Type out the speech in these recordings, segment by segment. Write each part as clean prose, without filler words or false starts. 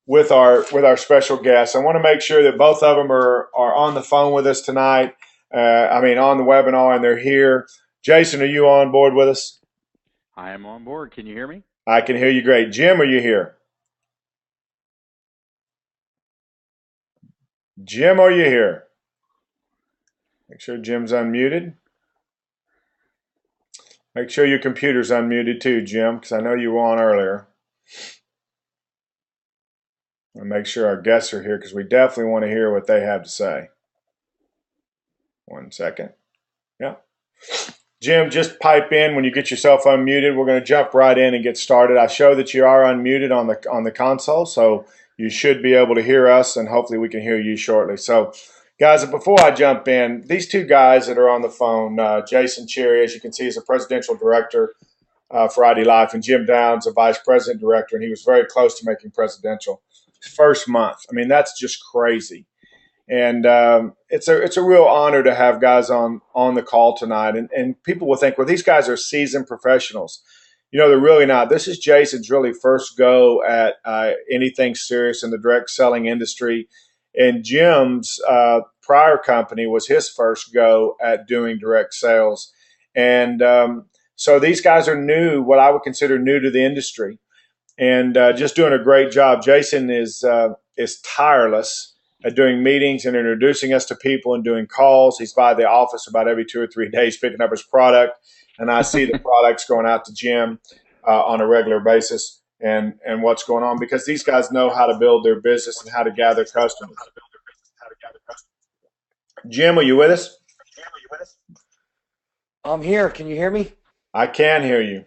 with our special guests. I want to make sure that both of them are on the phone with us tonight. I mean, on the webinar, and they're here. Jason, are you on board with us? I am on board. Can you hear me? I can hear you great. Jim, are you here? Jim, are you here? Make sure Jim's unmuted. Make sure your computer's unmuted too, Jim, because I know you were on earlier. And make sure our guests are here because we definitely want to hear what they have to say. 1 second. Yeah. Jim, just pipe in when you get yourself unmuted. We're going to jump right in and get started. I show that you are unmuted on the console, so you should be able to hear us, and hopefully we can hear you shortly. So, guys, before I jump in, these two guys that are on the phone, Jason Cherry, as you can see, is a presidential director for IDLife, and Jim Downs, a vice president director, and he was very close to making presidential first month. I mean, that's just crazy. And it's a real honor to have guys on the call tonight. And people will think, well, these guys are seasoned professionals. You know, they're really not. This is Jason's really first go at anything serious in the direct selling industry. And Jim's prior company was his first go at doing direct sales. And so these guys are new, what I would consider new to the industry, and just doing a great job. Jason is tireless at doing meetings and introducing us to people and doing calls. He's by the office about every 2 or 3 days picking up his product, and I see the products going out to Jim on a regular basis, and what's going on, because these guys know how to build their business and how to gather customers. Jim, are you with us? I'm here. Can you hear me? I can hear you.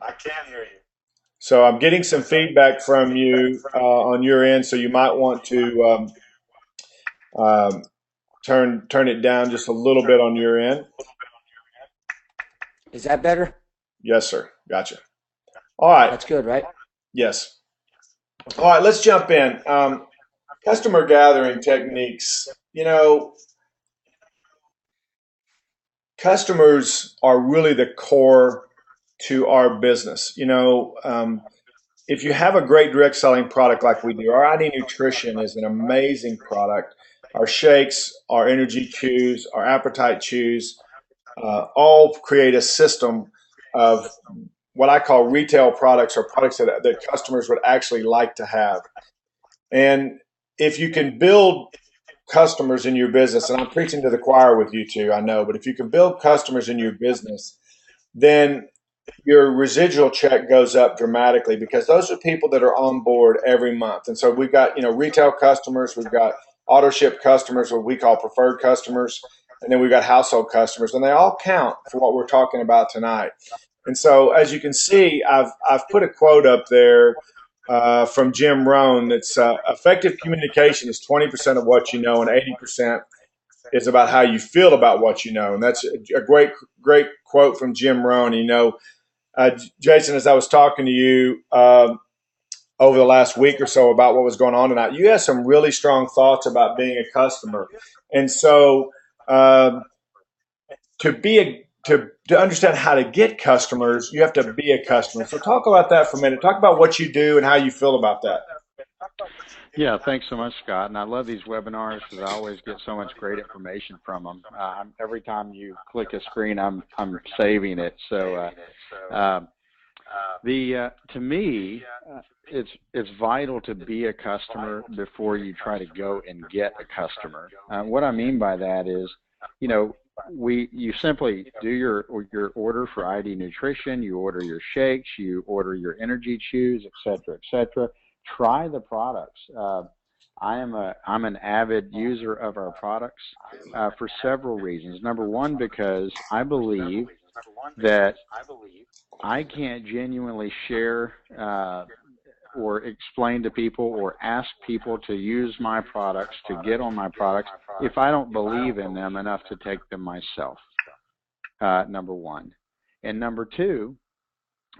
So I'm getting some feedback from you on your end, so you might want to turn it down just a little bit on your end. Is that better? Yes, sir. Gotcha. All right. That's good, right? Yes. All right. Let's jump in. Customer gathering techniques. You know, customers are really the core to our business. You know, if you have a great direct selling product like we do, our ID Nutrition is an amazing product. Our shakes, our energy chews, our appetite chews, all create a system of what I call retail products, or products that customers would actually like to have. And if you can build customers in your business, and I'm preaching to the choir with you too, I know, but if you can build customers in your business, then your residual check goes up dramatically, because those are people that are on board every month. And so we've got, retail customers, we've got auto ship customers, what we call preferred customers, and then we've got household customers, and they all count for what we're talking about tonight. And so, as you can see, I've put a quote up there from Jim Rohn that's effective communication is 20% of what you know, and 80% is about how you feel about what you know. And that's a great quote from Jim Rohn. Jason, as I was talking to you over the last week or so about what was going on tonight, you had some really strong thoughts about being a customer. And so to be a to understand how to get customers, you have to be a customer. So talk about that for a minute. Talk about what you do and how you feel about that. Yeah, thanks so much, Scott. And I love these webinars because I always get so much great information from them. Every time you click a screen, I'm saving it. So to me, it's vital to be a customer before you try to go and get a customer. What I mean by that is, you simply do your order for ID Nutrition, you order your shakes, you order your energy chews, et cetera. Try the products. I'm an avid user of our products for several reasons. Number one, because I believe that I can't genuinely share or explain to people or ask people to use my products, to get on my products, if I don't believe in them enough to take them myself, number one. And number two,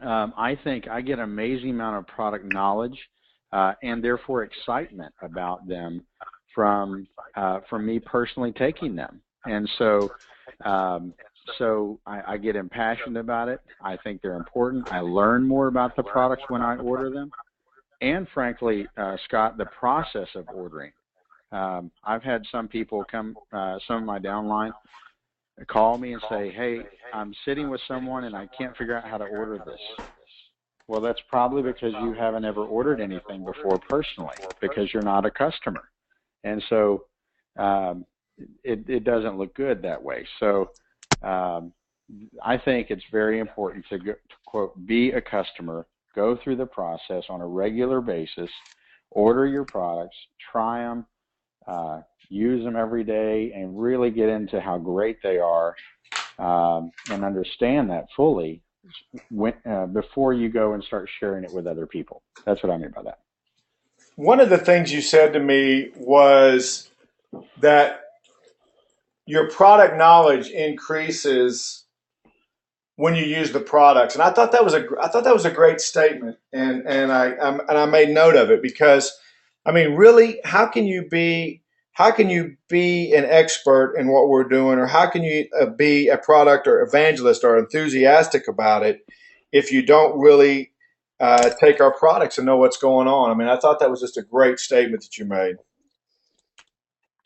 I think I get an amazing amount of product knowledge and therefore excitement about them from me personally taking them. And so I get impassioned about it. I think they're important. I learn more about the products when I order them. and frankly, Scott, the process of ordering. I've had some people come, some of my downline, call me and say, hey, I'm sitting with someone and I can't figure out how to order this. Well, that's probably because you haven't ever ordered anything before personally, because you're not a customer. And so it doesn't look good that way. So I think it's very important to quote, be a customer, go through the process on a regular basis, order your products, try them, use them every day, and really get into how great they are, and understand that fully before you go and start sharing it with other people. That's what I mean by that. One of the things you said to me was that your product knowledge increases when you use the products, and I thought that was a great statement, and I made note of it because, I mean, really, how can you be an expert in what we're doing, or how can you be a product or evangelist or enthusiastic about it if you don't really take our products and know what's going on? I mean, I thought that was just a great statement that you made.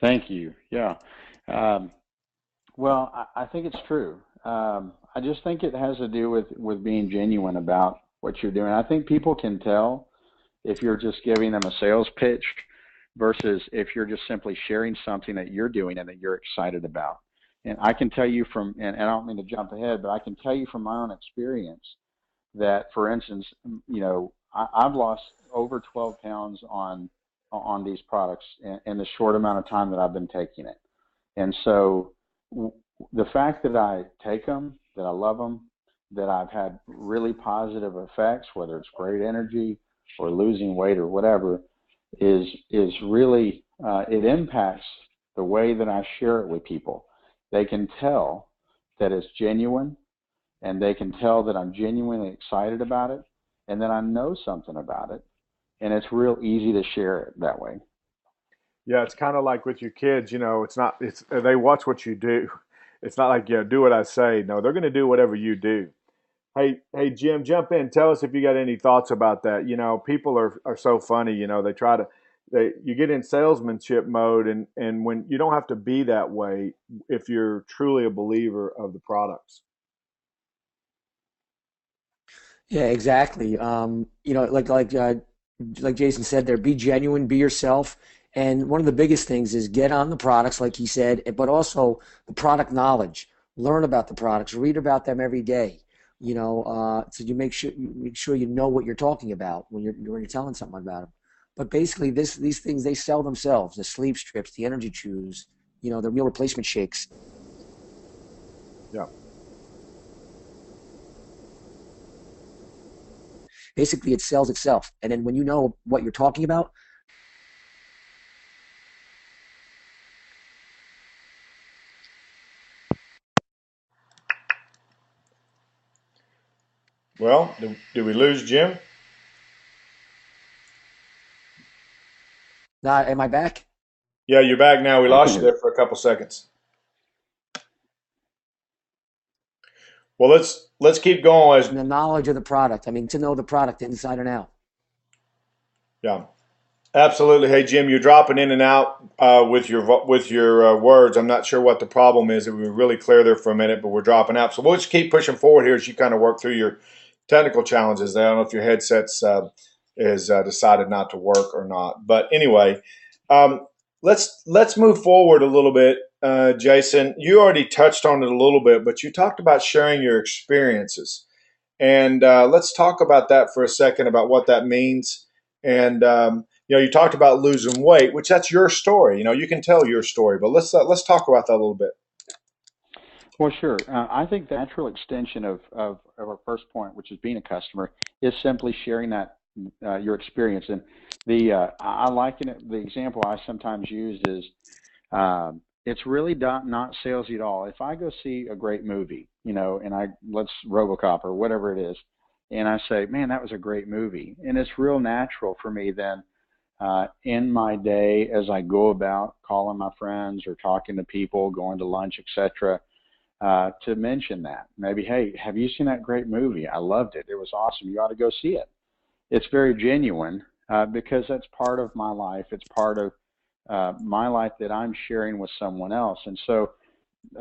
Thank you. Yeah. Um, well, I think it's true. I just think it has to do with being genuine about what you're doing. I think people can tell if you're just giving them a sales pitch versus if you're just simply sharing something that you're doing and that you're excited about. And I can tell you and I don't mean to jump ahead, but I can tell you from my own experience that, for instance, I've lost over 12 pounds on these products in the short amount of time that I've been taking it. And so the fact that I take them, that I love them, that I've had really positive effects, whether it's great energy or losing weight or whatever, is really, it impacts the way that I share it with people. They can tell that it's genuine, and they can tell that I'm genuinely excited about it, and that I know something about it, and it's real easy to share it that way. Yeah, it's kind of like with your kids, it's they watch what you do. It's not like, do what I say. No, they're going to do whatever you do. Hey, Jim, jump in. Tell us if you got any thoughts about that. People are so funny. You get in salesmanship mode, and when you don't have to be that way if you're truly a believer of the products. Yeah, exactly. Like Jason said there, be genuine, be yourself. And one of the biggest things is get on the products, like he said, but also the product knowledge. Learn about the products, read about them every day. So you make sure you know what you're talking about when you're telling someone about them. But basically, these things they sell themselves: the sleep strips, the energy chews, the meal replacement shakes. Yeah. Basically, it sells itself. And then when you know what you're talking about, Well, do we lose Jim? now am I back? Yeah, you're back now. We I can lost you hear you. there for a couple seconds. Well, let's keep going as And the knowledge of the product. I mean, to know the product inside and out. yeah. Absolutely. Hey, Jim, you're dropping in and out with your words. I'm not sure what the problem is. We were really clear there for a minute, but we're dropping out. So we'll just keep pushing forward here as you kind of work through your technical challenges. I don't know if your headset's is decided not to work or not, but anyway, um, let's move forward a little bit. Jason, you already touched on it a little bit, but you talked about sharing your experiences. And let's talk about that for a second, about what that means. And you talked about losing weight, which that's your story. You can tell your story, but let's talk about that a little bit. Well, sure. I think the natural extension of our first point, which is being a customer, is simply sharing that your experience. And I liken it. The example I sometimes use is it's really not salesy at all. If I go see a great movie, and let's RoboCop or whatever it is, and I say, man, that was a great movie, and it's real natural for me then in my day as I go about calling my friends or talking to people, going to lunch, etc. To mention that. Maybe, hey, have you seen that great movie? I loved it. It was awesome. You ought to go see it. It's very genuine, because that's part of my life. It's part of my life that I'm sharing with someone else. And so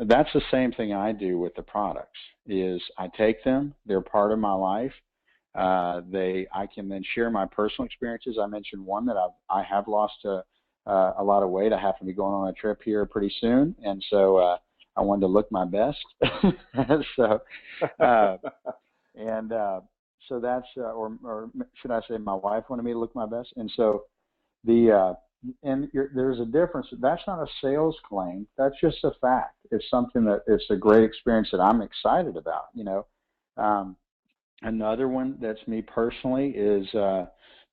that's the same thing I do with the products. Is I take them; they're part of my life. I can then share my personal experiences. I mentioned one that I have lost a lot of weight. I happen to be going on a trip here pretty soon, and so I wanted to look my best. so uh, and so that's or should I say, my wife wanted me to look my best, and so the there's a difference. That's not a sales claim. That's just a fact. It's something that it's a great experience that I'm excited about. Um, Another one that's me personally is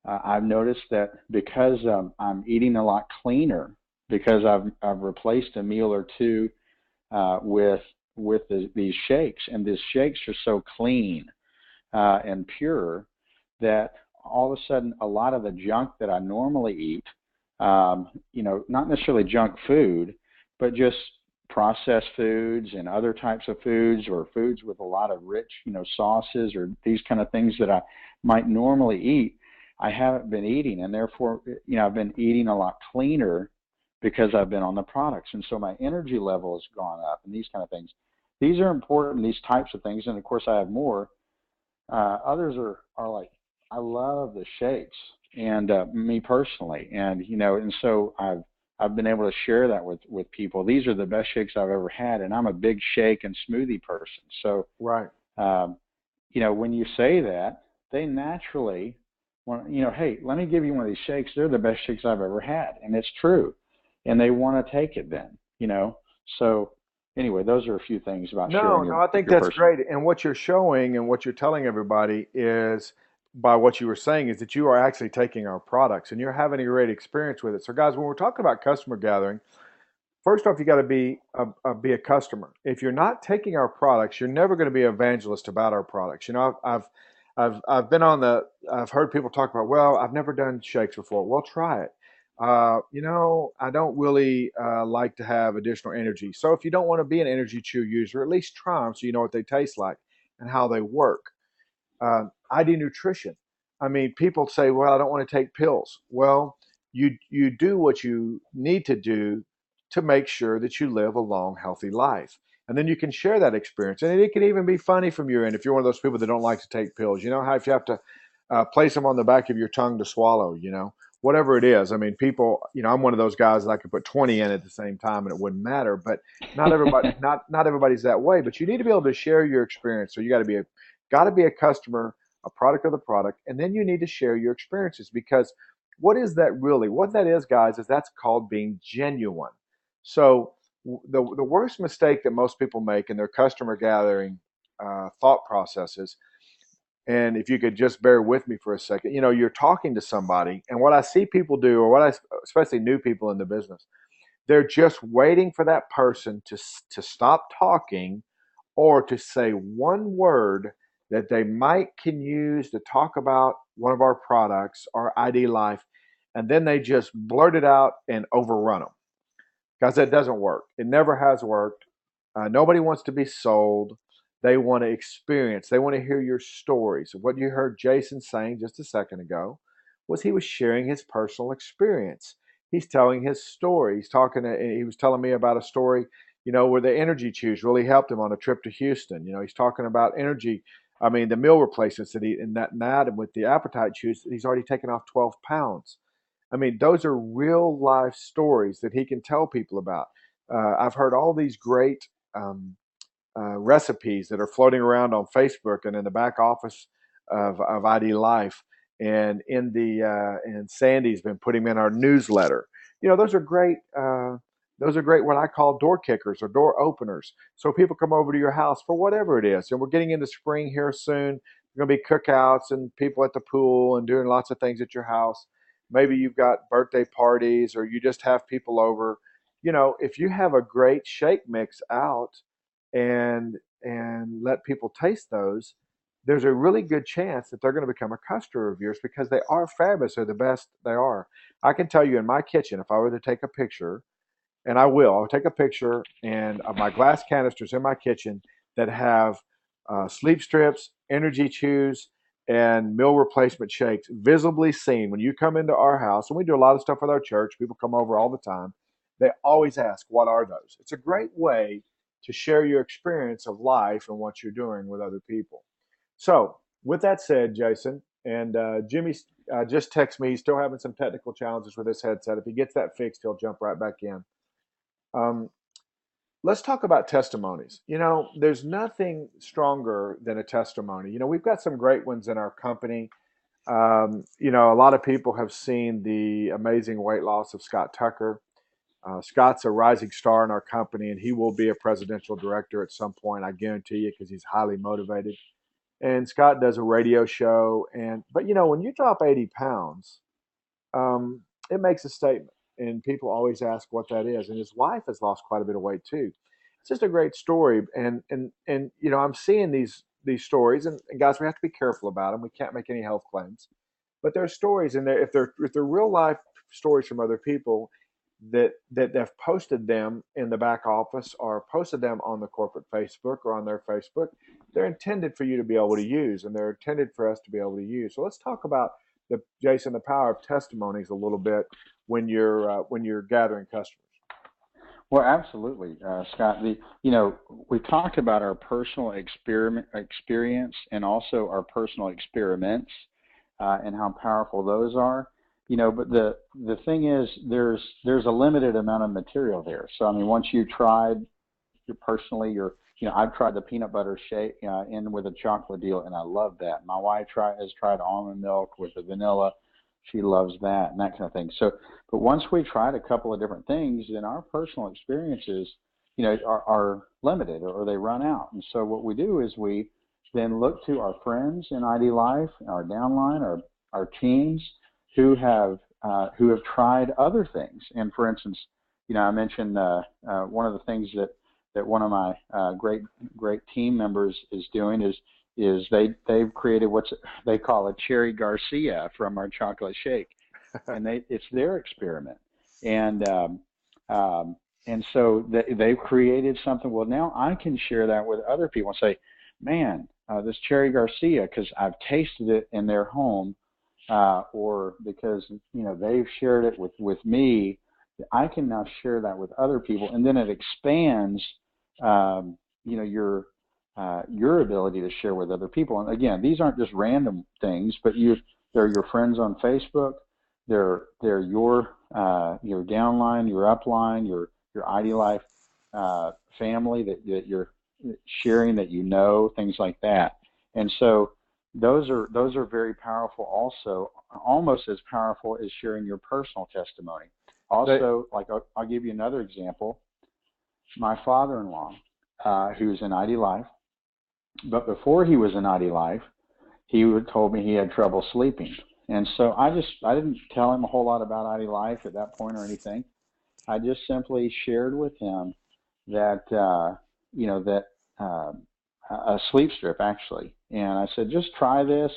I've noticed that because I'm eating a lot cleaner, because I've replaced a meal or two with these shakes, and these shakes are so clean and pure that all of a sudden a lot of the junk that I normally eat, not necessarily junk food, but just processed foods and other types of foods, or foods with a lot of rich, sauces, or these kind of things that I might normally eat, I haven't been eating, and therefore, I've been eating a lot cleaner because I've been on the products, and so my energy level has gone up, and these kind of things. These are important, these types of things, and of course I have more. Others are like, I love the shakes, and me personally, and so I've been able to share that with people. These are the best shakes I've ever had, and I'm a big shake and smoothie person. So, Right. um, when you say that, they naturally want, hey, let me give you one of these shakes. They're the best shakes I've ever had, and it's true, and they want to take it then. So anyway, those are a few things about No, sharing no, I think your that's personal. great. And what you're showing and what you're telling everybody is, by what you were saying, is that you are actually taking our products and you're having a great experience with it. So, guys, when we're talking about customer gathering, first off, you got to be a customer. If you're not taking our products, you're never going to be an evangelist about our products. I've been on the. I've heard people talk about, well, I've never done shakes before. Well, try it. I don't really like to have additional energy. So if you don't want to be an energy chew user, at least try them so you know what they taste like and how they work. ID nutrition. I mean, people say, "Well, I don't want to take pills." Well, you do what you need to do to make sure that you live a long, healthy life, and then you can share that experience. And it can even be funny from your end if you're one of those people that don't like to take pills. You know how if you have to place them on the back of your tongue to swallow, whatever it is. I mean, people, I'm one of those guys that I could put 20 in at the same time and it wouldn't matter. But not everybody, not everybody's that way. But you need to be able to share your experience. So you got to be a customer, a product of the product, and then you need to share your experiences, because what is that really? What that is, guys, is that's called being genuine. So the worst mistake that most people make in their customer gathering thought processes, and if you could just bear with me for a second, you're talking to somebody, and what I see people do, or especially new people in the business, they're just waiting for that person to stop talking or to say one word that they might can use to talk about one of our products or ID Life, and then they just blurt it out and overrun them. Guys, that doesn't work. It never has worked. Nobody wants to be sold. They want to experience. They want to hear your stories. What you heard Jason saying just a second ago was he was sharing his personal experience. He's telling his story. He was telling me about a story, where the energy chews really helped him on a trip to Houston. He's talking about energy. I mean, the meal replacements that he, and that, and with the appetite chews, he's already taken off 12 pounds. I mean, those are real life stories that he can tell people about. I've heard all these great recipes that are floating around on Facebook and in the back office of ID Life, and and Sandy's been putting them in our newsletter. Those are great. Those are great, what I call door kickers or door openers. So people come over to your house for whatever it is. And we're getting into spring here soon. There's going to be cookouts and people at the pool and doing lots of things at your house. Maybe you've got birthday parties or you just have people over. If you have a great shake mix out and let people taste those, there's a really good chance that they're going to become a customer of yours, because they are fabulous. They're the best they are. I can tell you, in my kitchen, if I were to take a picture, and I'll take a picture and of my glass canisters in my kitchen that have sleep strips, energy chews, and meal replacement shakes visibly seen. When you come into our house, and we do a lot of stuff with our church, people come over all the time, they always ask, what are those? It's a great way to share your experience of life and what you're doing with other people. So, with that said, Jason, and Jimmy just texted me, he's still having some technical challenges with his headset. If he gets that fixed, he'll jump right back in. Um, let's talk about testimonies. There's nothing stronger than a testimony. We've got some great ones in our company. A lot of people have seen the amazing weight loss of Scott Tucker. Scott's a rising star in our company, and he will be a presidential director at some point, I guarantee you, because he's highly motivated. And Scott does a radio show. But when you drop 80 pounds, it makes a statement. And people always ask what that is. And his wife has lost quite a bit of weight too. It's just a great story. And I'm seeing these stories, and guys, we have to be careful about them. We can't make any health claims, but there's stories in there. If they're real life stories from other people that have posted them in the back office or posted them on the corporate Facebook or on their Facebook, they're intended for you to be able to use, and they're intended for us to be able to use. So let's talk about the power of testimonies a little bit when you're gathering customers. Well, absolutely, Scott. We talked about our personal experience and also our personal experiments, and how powerful those are. But the thing is, there's a limited amount of material there. So I mean, once you tried, I've tried the peanut butter shake in with a chocolate deal, and I love that. My wife has tried almond milk with the vanilla. She loves that and that kind of thing. So, but once we tried a couple of different things, then our personal experiences, are limited, or they run out. And so what we do is we then look to our friends in IDLife, our downline, our teams who have tried other things. And for instance, I mentioned one of the things that one of my great team members is doing is they've created what they call a Cherry Garcia from our chocolate shake, and it's their experiment, and so they've created something. Well, now I can share that with other people and say, man, this Cherry Garcia, because I've tasted it in their home, or because they've shared it with me, I can now share that with other people, and then it expands your ability to share with other people. And again, these aren't just random things, but they're your friends on Facebook, they're your downline, your upline, your IDLife family that you're sharing, that things like that. And so those are very powerful. Also, almost as powerful as sharing your personal testimony. Also, like I'll give you another example. My father-in-law, who's in IDLife, but before he was in IDLife, he told me he had trouble sleeping. And so I didn't tell him a whole lot about IDLife at that point or anything. I just simply shared with him that, a sleep strip actually. And I said, just try this.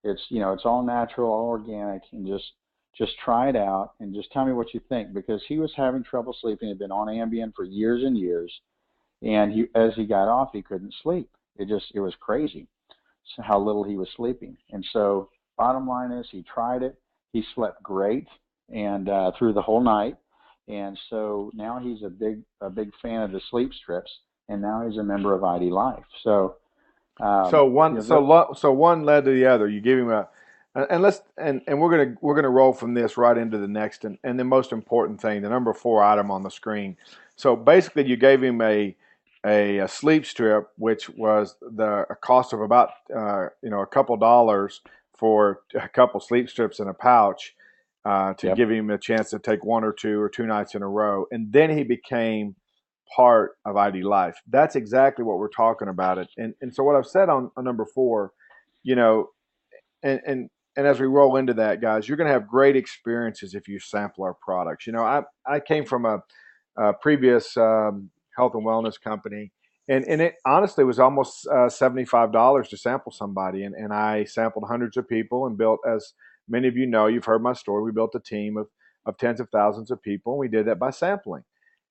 It's all natural, all organic, and just try it out and just tell me what you think, because he was having trouble sleeping. Had been on Ambien for years and years, and as he got off, he couldn't sleep. It was crazy how little he was sleeping. And so bottom line is, he tried it. He slept great and through the whole night. And so now he's a big fan of the sleep strips, and now he's a member of IDLife. So one led to the other. You give him and we're gonna roll from this right into the next, and the most important thing, the number 4 item on the screen. So basically, you gave him a sleep strip, which was a cost of about a couple dollars for a couple sleep strips in a pouch, to give him a chance to take 1 or 2 or 2 nights in a row, and then he became part of IDLife. That's exactly what we're talking about. And so what I've said on number 4, and as we roll into that, guys, you're going to have great experiences if you sample our products. I came from a previous health and wellness company, and it honestly was almost $75 to sample somebody, and I sampled hundreds of people and built, as many of you know, you've heard my story, we built a team of tens of thousands of people, and we did that by sampling.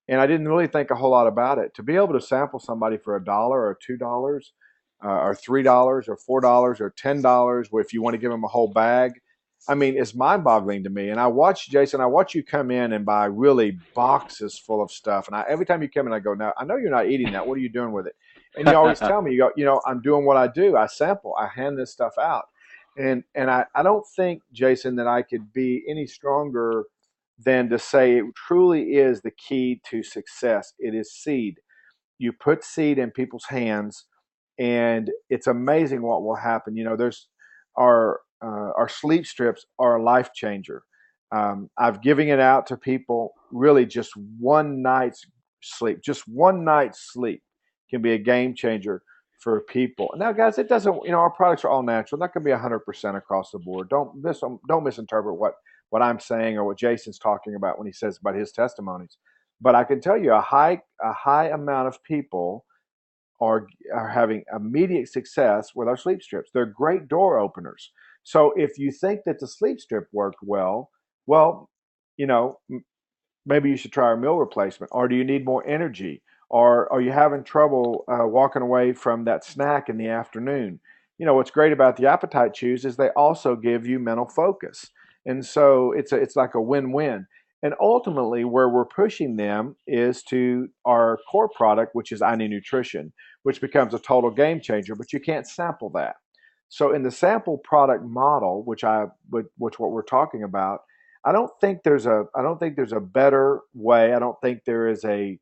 And I didn't really think a whole lot about it. To be able to sample somebody for $1 or $2, or $3 or $4 or $10 if you want to give them a whole bag. I mean, it's mind-boggling to me. And I watch Jason. I watch you come in and buy really boxes full of stuff. And every time you come in, I go, "Now I know you're not eating that. What are you doing with it?" And you always tell me, "You go, I'm doing what I do. I sample. I hand this stuff out." And I don't think, Jason, that I could be any stronger than to say it truly is the key to success. It is seed. You put seed in people's hands, and it's amazing what will happen. There's our sleep strips are a life changer. I've given it out to people. Really, just one night's sleep, just one night's sleep, can be a game changer for people. Now, guys, it doesn't. Our products are all natural. Not going to be 100% across the board. Don't misinterpret what I'm saying or what Jason's talking about when he says about his testimonies. But I can tell you a high amount of people are having immediate success with our sleep strips. They're great door openers. So if you think that the sleep strip worked well, you know, maybe you should try a meal replacement. Or do you need more energy? Or are you having trouble walking away from that snack in the afternoon? What's great about the appetite chews is they also give you mental focus. And so it's like a win-win. And ultimately, where we're pushing them is to our core product, which is ID Nutrition, which becomes a total game changer. But you can't sample that. So in the sample product model, which what we're talking about, I don't think there's a better way. I don't think there is a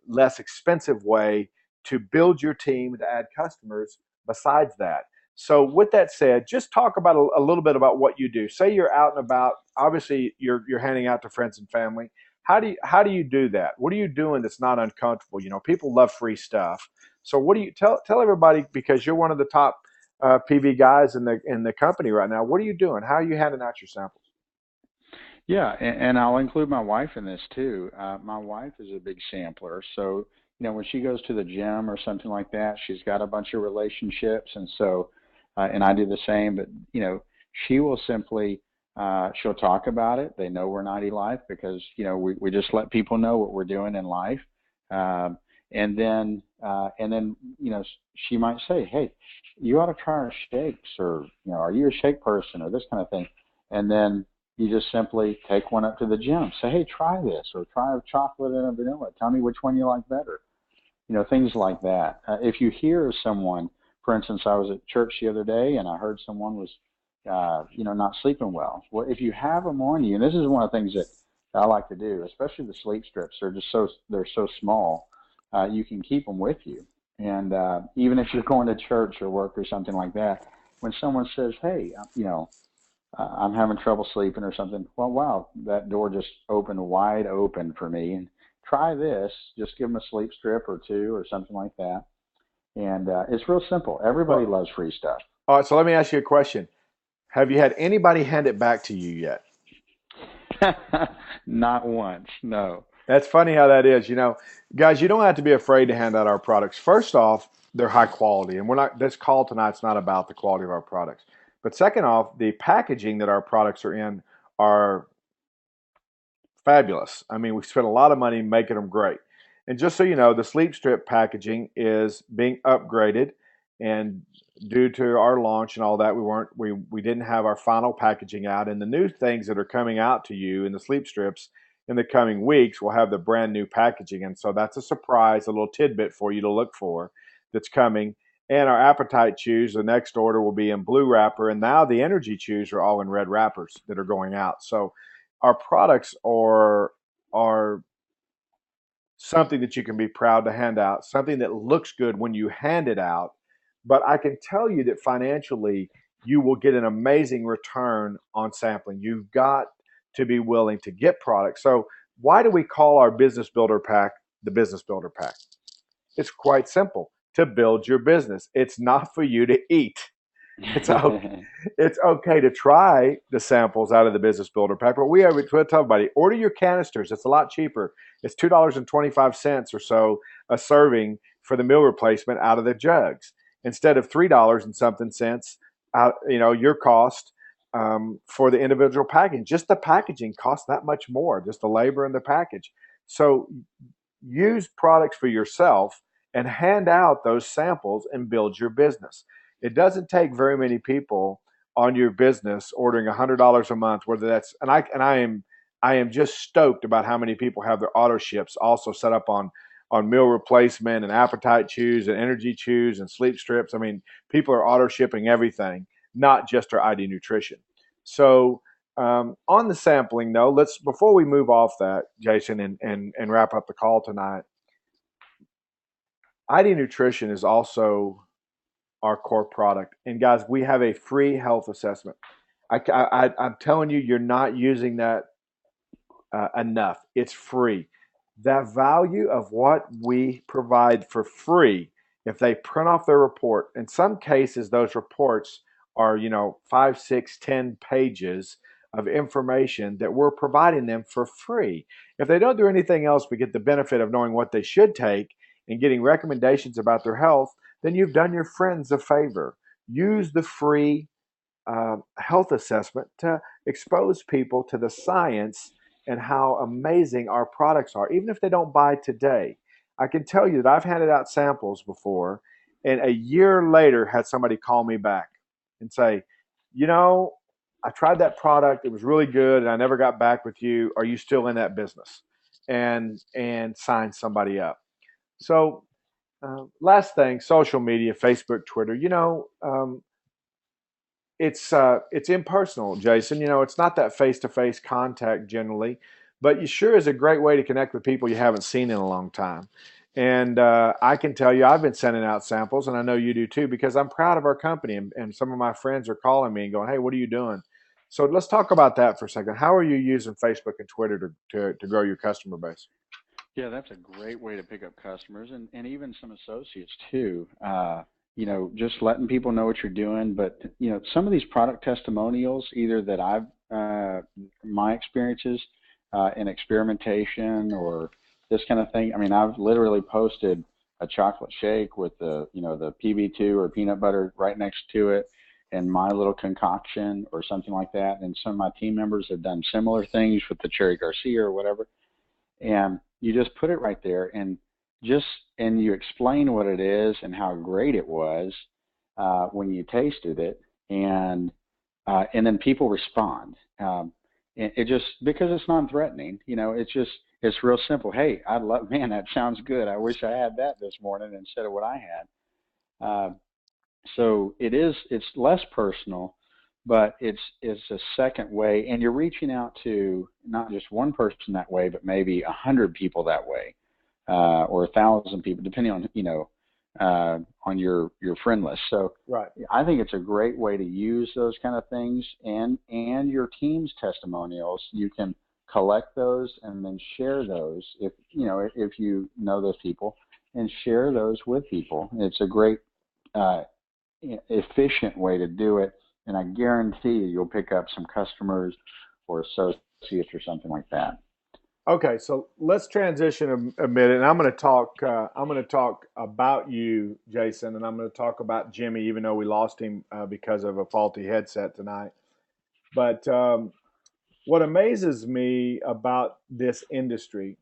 less expensive way to build your team to add customers besides that. So with that said, just talk about a little bit about what you do. Say you're out and about. Obviously, you're handing out to friends and family. How do you do that? What are you doing that's not uncomfortable? People love free stuff. So what do you tell everybody, because you're one of the top PV guys in the company right now? What are you doing? How are you handing out your samples? Yeah, and I'll include my wife in this too. My wife is a big sampler, so when she goes to the gym or something like that, she's got a bunch of relationships, and so and I do the same. But she will simply she'll talk about it. They know we're not IDLife because we just let people know what we're doing in life, um, and then she might say, "Hey, you ought to try our shakes," or "Are you a shake person?" or this kind of thing, and then you just simply take one up to the gym. Say, "Hey, try this," or "Try a chocolate and a vanilla. Tell me which one you like better." Things like that. If you hear someone, for instance, I was at church the other day and I heard someone was, not sleeping well. Well, if you have them on you, and this is one of the things that I like to do, especially the sleep strips, they're so small, you can keep them with you. And even if you're going to church or work or something like that, when someone says, "Hey, I'm having trouble sleeping or something," well, wow, that door just opened wide open for me. And try this. Just give them a sleep strip or two or something like that. And it's real simple. Everybody Well, loves free stuff. all right. So let me ask you a question. Have you had anybody hand it back to you yet? Not once, no. That's funny how that is. Guys, you don't have to be afraid to hand out our products. First off, they're high quality, and we're not. This call tonight's not about the quality of our products. But second off, the packaging that our products are in are fabulous. I mean, we spent a lot of money making them great. And just so you know, the sleep strip packaging is being upgraded, and due to our launch and all that, we didn't have our final packaging out. And the new things that are coming out to you in the sleep strips in the coming weeks will have the brand new packaging. And so that's a surprise, a little tidbit for you to look for that's coming. And our appetite chews, the next order will be in blue wrapper, and now the energy chews are all in red wrappers that are going out. So our products are something that you can be proud to hand out, something that looks good when you hand it out. But I can tell you that financially, you will get an amazing return on sampling. You've got to be willing to get products. So, why do we call our business builder pack the business builder pack? It's quite simple: to build your business. It's not for you to eat. It's okay. It's okay to try the samples out of the Business Builder pack, but we tell everybody, order your canisters. It's a lot cheaper. It's $2.25 or so a serving for the meal replacement out of the jugs instead of $3 and something cents out. Your cost for the individual packaging. Just the packaging costs that much more. Just the labor and the package. So use products for yourself and hand out those samples and build your business. It doesn't take very many people on your business ordering $100 a month, whether that's, I am just stoked about how many people have their auto ships also set up on meal replacement and appetite chews and energy chews and sleep strips. I mean, people are auto shipping everything, not just our ID nutrition. So on the sampling though, let's, before we move off that, Jason, and wrap up the call tonight, ID nutrition is also our core product. And guys, we have a free health assessment. I'm telling you, you're not using that enough. It's free. That value of what we provide for free, if they print off their report, in some cases, those reports are, 5, 6, 10 pages of information that we're providing them for free. If they don't do anything else, we get the benefit of knowing what they should take and getting recommendations about their health, then you've done your friends a favor. Use the free health assessment to expose people to the science and how amazing our products are, even if they don't buy today. I can tell you that I've handed out samples before, and a year later had somebody call me back and say, you know, I tried that product, it was really good, and I never got back with you. Are you still in that business? And sign somebody up. So last thing, social media, Facebook, Twitter. It's impersonal, Jason. It's not that face-to-face contact generally, but you sure is a great way to connect with people you haven't seen in a long time. And I can tell you, I've been sending out samples, and I know you do too, because I'm proud of our company. And some of my friends are calling me and going, "Hey, what are you doing?" So let's talk about that for a second. How are you using Facebook and Twitter to grow your customer base? Yeah, that's a great way to pick up customers and even some associates too. Just letting people know what you're doing. But, some of these product testimonials, either that my experiences in experimentation or this kind of thing. I mean, I've literally posted a chocolate shake with the PB2 or peanut butter right next to it and my little concoction or something like that. And some of my team members have done similar things with the Cherry Garcia or whatever. And you just put it right there and you explain what it is and how great it was when you tasted it, and then people respond. It just, because it's non-threatening, it's real simple. Hey, man, that sounds good. I wish I had that this morning instead of what I had. So it's less personal, but it's a second way, and you're reaching out to not just one person that way, but maybe 100 people that way, or 1,000 people, depending on your friend list. So Right. I think it's a great way to use those kind of things, and your team's testimonials. You can collect those and then share those if you know those people, and share those with people. It's a great efficient way to do it, and I guarantee you'll pick up some customers or associates or something like that. Okay, so let's transition a minute, and I'm going to talk. I'm going to talk about you, Jason, and I'm going to talk about Jimmy, even though we lost him because of a faulty headset tonight. But what amazes me about this industry,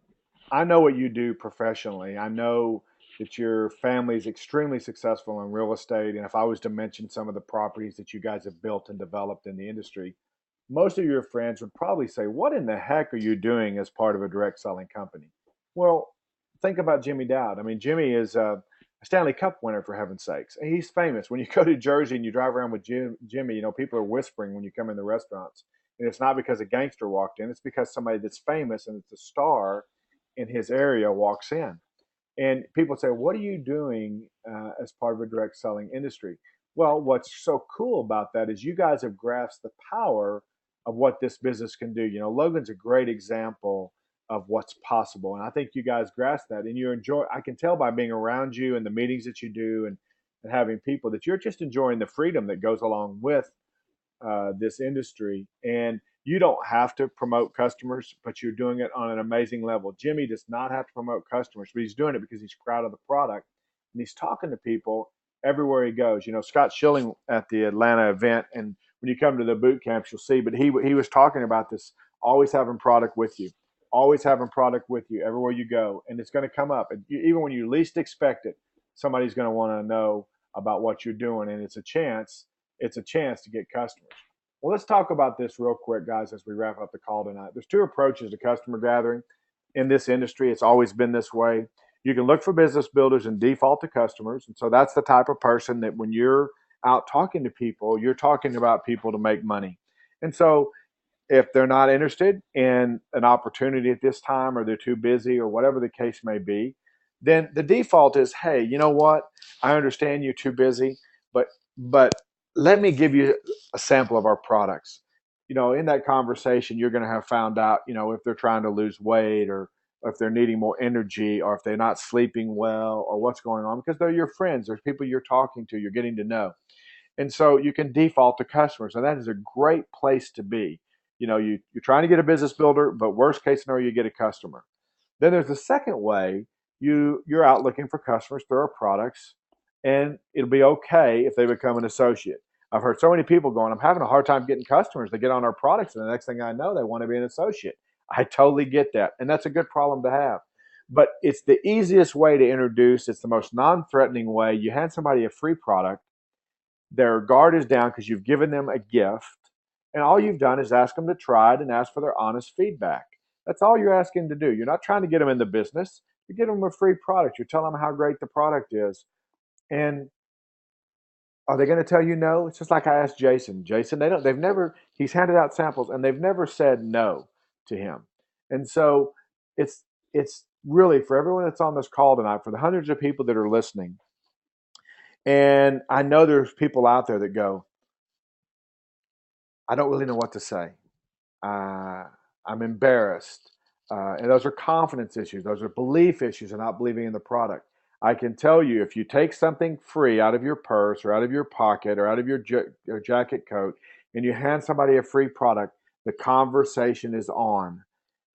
I know what you do professionally. I know that your family is extremely successful in real estate, and if I was to mention some of the properties that you guys have built and developed in the industry, most of your friends would probably say, "What in the heck are you doing as part of a direct selling company?" Well, think about Jimmy Dowd. I mean, Jimmy is a Stanley Cup winner, for heaven's sakes. He's famous. When you go to Jersey and you drive around with Jimmy, people are whispering when you come in the restaurants. And it's not because a gangster walked in, it's because somebody that's famous and it's a star in his area walks in. And people say, "What are you doing as part of a direct selling industry?" Well, what's so cool about that is you guys have grasped the power of what this business can do. Logan's a great example of what's possible. And I think you guys grasp that and you enjoy. I can tell by being around you and the meetings that you do, and having people, that you're just enjoying the freedom that goes along with this industry. And you don't have to promote customers, but you're doing it on an amazing level. Jimmy does not have to promote customers, but he's doing it because he's proud of the product and he's talking to people everywhere he goes. Scott Schilling at the Atlanta event, and when you come to the boot camps, you'll see, but he was talking about this, always having product with you. always having product with you everywhere you go, and it's going to come up. And even when you least expect it, somebody's going to want to know about what you're doing, and it's a chance. It's a chance to get customers. Well, let's talk about this real quick, guys, as we wrap up the call tonight. There's two approaches to customer gathering in this industry. It's always been this way. You can look for business builders and default to customers. And so that's the type of person that when you're out talking to people, you're talking about people to make money. And so if they're not interested in an opportunity at this time, or they're too busy, or whatever the case may be, then the default is, hey, you know what? I understand you're too busy, but let me give you a sample of our products. In that conversation, you're going to have found out, if they're trying to lose weight, or if they're needing more energy, or if they're not sleeping well, or what's going on, because they're your friends. There's people you're talking to, you're getting to know. And so you can default to customers, and that is a great place to be. You're trying to get a business builder, but worst case scenario, you get a customer. Then there's the second way. You're out looking for customers through our products, and it'll be okay if they become an associate. I've heard so many people going, I'm having a hard time getting customers. They get on our products, and the next thing I know, they want to be an associate. I totally get that, and that's a good problem to have. But it's the easiest way to introduce. It's the most non-threatening way. You hand somebody a free product, their guard is down because you've given them a gift, and all you've done is ask them to try it and ask for their honest feedback. That's all you're asking to do. You're not trying to get them in the business. You give them a free product. You're telling them how great the product is. And are they going to tell you no? It's just like I asked Jason. Jason, they've never, he's handed out samples, and they've never said no to him. And so it's really, for everyone that's on this call tonight, for the hundreds of people that are listening, and I know there's people out there that go, I don't really know what to say. Uh, I'm embarrassed. And those are confidence issues. Those are belief issues of not believing in the product. I can tell you, if you take something free out of your purse, or out of your pocket, or out of your jacket coat, and you hand somebody a free product, the conversation is on.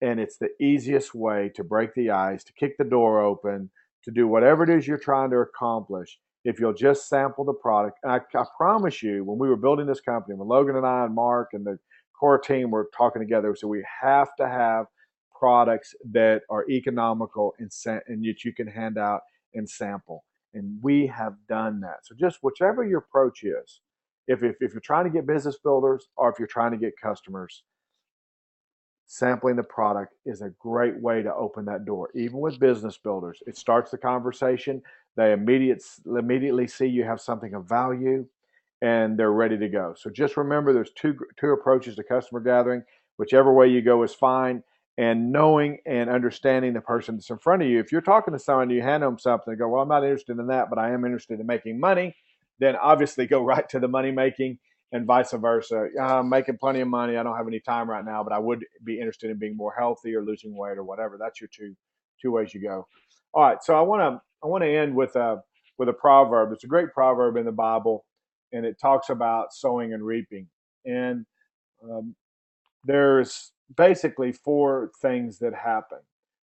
And it's the easiest way to break the ice, to kick the door open, to do whatever it is you're trying to accomplish. If you'll just sample the product. And I promise you, when we were building this company, when Logan and I and Mark and the core team were talking together, so we have to have products that are economical and that you can hand out and sample. And we have done that. So just whichever your approach is, if you're trying to get business builders, or if you're trying to get customers, sampling the product is a great way to open that door. Even with business builders, it starts the conversation. They immediately see you have something of value, and they're ready to go. So just remember, there's two approaches to customer gathering. Whichever way you go is fine. And knowing and understanding the person that's in front of you. If you're talking to someone, you hand them something, and go, well, I'm not interested in that, but I am interested in making money, then obviously go right to the money making, and vice versa. I'm making plenty of money. I don't have any time right now, but I would be interested in being more healthy or losing weight or whatever. That's your two ways you go. All right. So I want to end with a proverb. It's a great proverb in the Bible, and it talks about sowing and reaping. And um, there's basically four things that happen.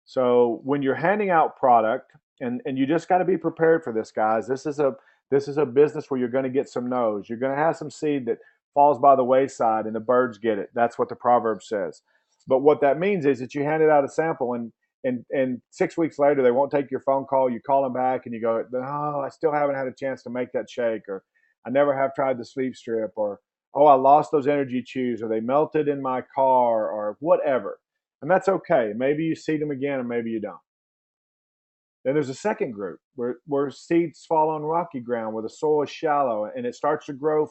So when you're handing out product, and you just got to be prepared for this, guys. This is a business where you're going to get some no's. You're going to have some seed that falls by the wayside, and the birds get it. That's what the proverb says. But what that means is that you handed out a sample, and 6 weeks later they won't take your phone call. You call them back, and you go, "No, I still haven't had a chance to make that shake," or "I never have tried the sleep strip," or "Oh, I lost those energy chews," or "They melted in my car," or whatever. And that's okay. Maybe you seed them again, and maybe you don't. Then there's a second group where seeds fall on rocky ground, where the soil is shallow, and it starts to grow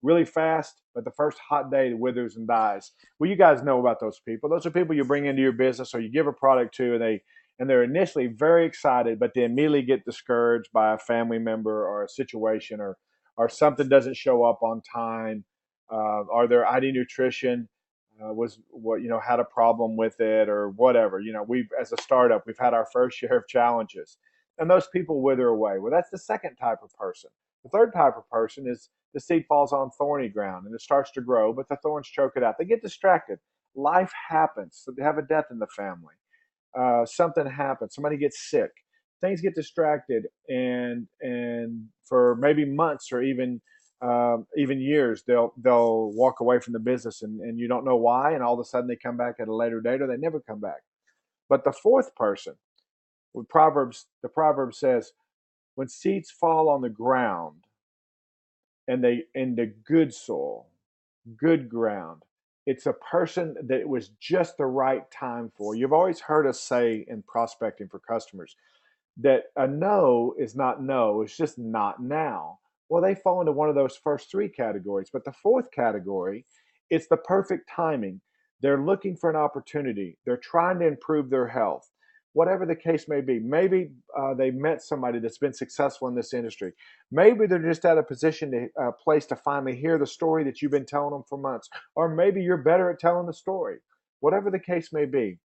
really fast, but the first hot day it withers and dies. Well, you guys know about those people. Those are people you bring into your business, or you give a product to, and they're initially very excited, but they immediately get discouraged by a family member, or a situation, or something doesn't show up on time, or their ID nutrition was what had a problem with it, or whatever. We've, as a startup, we've had our first share of challenges, and those people wither away. Well, that's the second type of person. The third type of person is the seed falls on thorny ground, and it starts to grow, but the thorns choke it out. They get distracted. Life happens. So they have a death in the family. Something happens. Somebody gets sick. Things get distracted, and for maybe months, or even years, they'll walk away from the business, and you don't know why, and all of a sudden they come back at a later date, or they never come back. But the fourth person, with the proverb says, when seeds fall on the ground and they in the good soil, good ground, it's a person that it was just the right time for. You've always heard us say in prospecting for customers that a no is not no, it's just not now. Well, they fall into one of those first three categories. But the fourth category, it's the perfect timing. They're looking for an opportunity, they're trying to improve their health. Whatever the case may be, maybe they met somebody that's been successful in this industry. Maybe they're just at a position to place to finally hear the story that you've been telling them for months, or maybe you're better at telling the story. Whatever the case may be,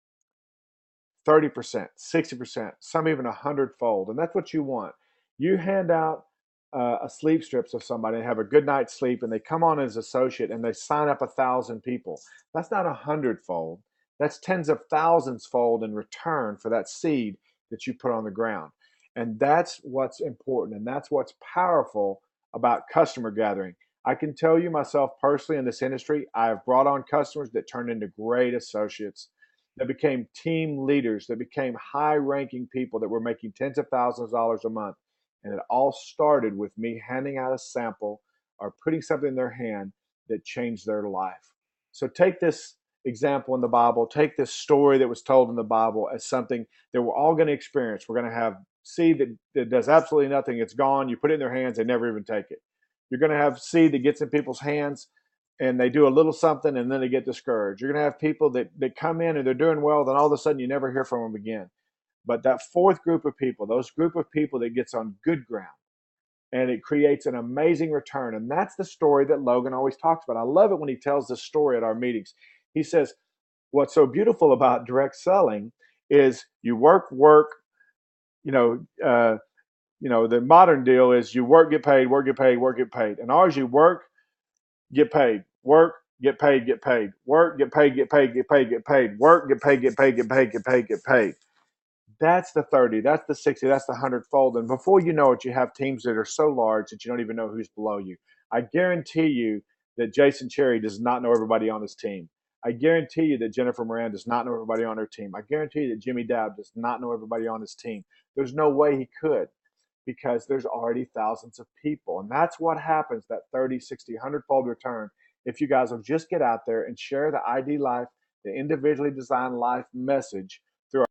30%, 60%, some even 100-fold. And that's what you want. You hand out a sleep strips of somebody and have a good night's sleep, and they come on as associate and they sign up 1,000 people. That's not 100-fold. That's tens of thousands fold in return for that seed that you put on the ground. And that's what's important. And that's what's powerful about customer gathering. I can tell you myself personally in this industry, I have brought on customers that turned into great associates, that became team leaders, that became high ranking people that were making tens of thousands of dollars a month. And it all started with me handing out a sample or putting something in their hand that changed their life. So take this example in the Bible, take this story that was told in the Bible as something that we're all going to experience. We're going to have seed that does absolutely nothing. It's gone. You put it in their hands, they never even take it. You're going to have seed that gets in people's hands and they do a little something and then they get discouraged. You're going to have people that come in and they're doing well, then all of a sudden you never hear from them again. But that fourth group of people, those group of people that gets on good ground, and it creates an amazing return. And that's the story that Logan always talks about. I love it when he tells this story at our meetings. He says, what's so beautiful about direct selling is you work, you know, the modern deal is you work, get paid, work, get paid, work, get paid. And ours, you work, get paid, work, get paid, get paid, work, get paid, get paid, get paid, get paid, work, get paid, get paid, get paid, get paid, get paid. That's the 30, that's the 60, that's the 100-fold. And before you know it, you have teams that are so large that you don't even know who's below you. I guarantee you that Jason Cherry does not know everybody on his team. I guarantee you that Jennifer Moran does not know everybody on her team. I guarantee you that Jimmy Dowd does not know everybody on his team. There's no way he could, because there's already thousands of people. And that's what happens, that 30, 60, 100-fold return, if you guys will just get out there and share the ID Life, the individually designed life message